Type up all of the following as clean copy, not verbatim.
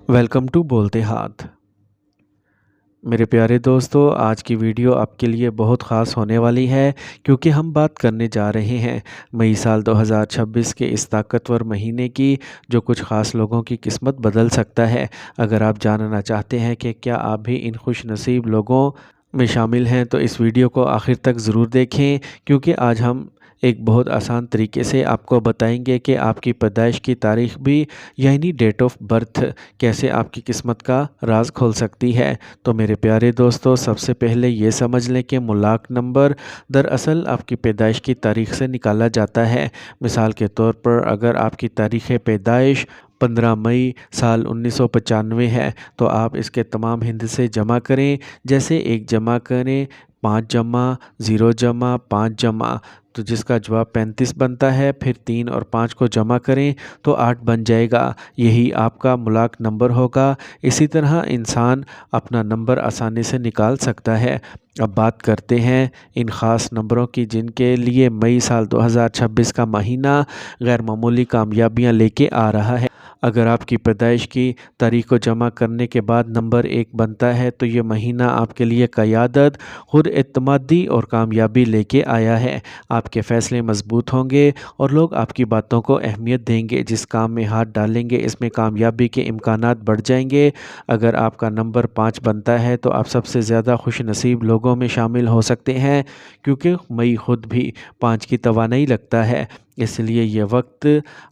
Welcome to बोलते हाथ। मेरे प्यारे दोस्तों, आज की वीडियो आपके लिए बहुत ख़ास होने वाली है क्योंकि हम बात करने जा रहे हैं मई साल 2026 के इस ताकतवर महीने की, जो कुछ ख़ास लोगों की किस्मत बदल सकता है। अगर आप जानना चाहते हैं कि क्या आप भी इन खुश नसीब लोगों में शामिल हैं, तो इस वीडियो को आखिर तक ज़रूर देखें, क्योंकि आज हम एक बहुत आसान तरीके से आपको बताएंगे कि आपकी पैदाइश की तारीख भी, यानी डेट ऑफ बर्थ, कैसे आपकी किस्मत का राज खोल सकती है। तो मेरे प्यारे दोस्तों, सबसे पहले ये समझ लें कि मुलाक नंबर दरअसल आपकी पैदाइश की तारीख से निकाला जाता है। मिसाल के तौर पर अगर आपकी तारीख़ पैदाइश 15 मई साल 1995 है, तो आप इसके तमाम हिंदसे जमा करें। जैसे 1 जमा करें, 5 जमा, 0 जमा, 5 जमा, तो जिसका जवाब 35 बनता है। फिर 3 और 5 को जमा करें तो 8 बन जाएगा। यही आपका मुलाक नंबर होगा। इसी तरह इंसान अपना नंबर आसानी से निकाल सकता है। अब बात करते हैं इन ख़ास नंबरों की, जिनके लिए मई साल 2026 का महीना गैर मामूली कामयाबियाँ लेके आ रहा है। अगर आपकी पैदाइश की तारीख को जमा करने के बाद नंबर 1 बनता है, तो ये महीना आपके लिए क़यादत, खुद एतमादी और कामयाबी लेके आया है। आपके फ़ैसले मज़बूत होंगे और लोग आपकी बातों को अहमियत देंगे। जिस काम में हाथ डालेंगे, इसमें कामयाबी के इम्कानात बढ़ जाएंगे। अगर आपका नंबर 5 बनता है, तो आप सबसे ज़्यादा खुश नसीब लोगों में शामिल हो सकते हैं, क्योंकि मई खुद भी 5 की तवानाई लगता है। इसलिए ये वक्त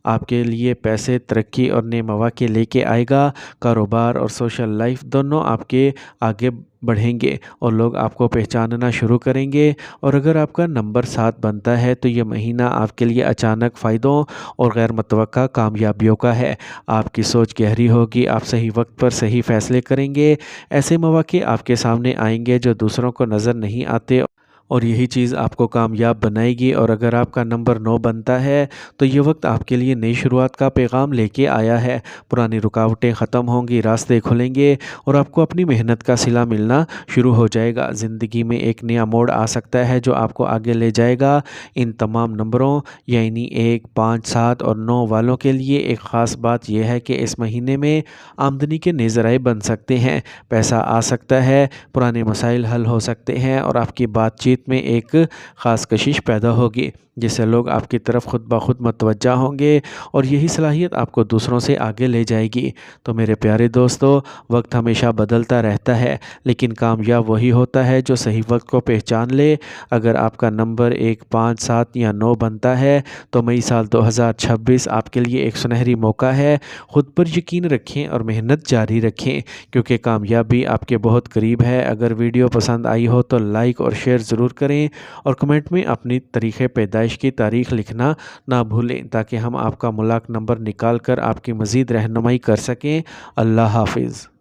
आपके लिए पैसे, तरक्की और नए मौक़े लेके आएगा। कारोबार और सोशल लाइफ दोनों आपके आगे बढ़ेंगे और लोग आपको पहचानना शुरू करेंगे। और अगर आपका नंबर 7 बनता है, तो ये महीना आपके लिए अचानक फ़ायदों और गैर मुतवक्का कामयाबियों का है। आपकी सोच गहरी होगी, आप सही वक्त पर सही फ़ैसले करेंगे। ऐसे मौक़े आपके सामने आएंगे जो दूसरों को नज़र नहीं आते, और यही चीज़ आपको कामयाब बनाएगी। और अगर आपका नंबर 9 बनता है, तो ये वक्त आपके लिए नई शुरुआत का पैगाम लेके आया है। पुरानी रुकावटें ख़त्म होंगी, रास्ते खुलेंगे और आपको अपनी मेहनत का सिला मिलना शुरू हो जाएगा। ज़िंदगी में एक नया मोड़ आ सकता है जो आपको आगे ले जाएगा। इन तमाम नंबरों यानी 1, 5, 7 और 9 वालों के लिए एक ख़ास बात यह है कि इस महीने में आमदनी के नए ज़राए बन सकते हैं। पैसा आ सकता है, पुराने मसाइल हल हो सकते हैं और आपकी बातचीत में एक ख़ास कशिश पैदा होगी, जिससे लोग आपकी तरफ खुद ब खुद मतवज्जा होंगे और यही सलाहियत आपको दूसरों से आगे ले जाएगी। तो मेरे प्यारे दोस्तों, वक्त हमेशा बदलता रहता है, लेकिन कामयाब वही होता है जो सही वक्त को पहचान ले। अगर आपका नंबर 1, 5, 7 या 9 बनता है, तो मई साल 2026 आपके लिए एक सुनहरी मौका है। खुद पर यकीन रखें और मेहनत जारी रखें, क्योंकि कामयाबी आपके बहुत करीब है। अगर वीडियो पसंद आई हो तो लाइक और शेयर ज़रूर करें और कमेंट में अपनी तारीख़ पैदाइश की तारीख़ लिखना ना भूलें, ताकि हम आपका मुलाक नंबर निकाल कर आपकी मज़ीद रहनुमाई कर सकें। अल्लाह हाफ़िज़।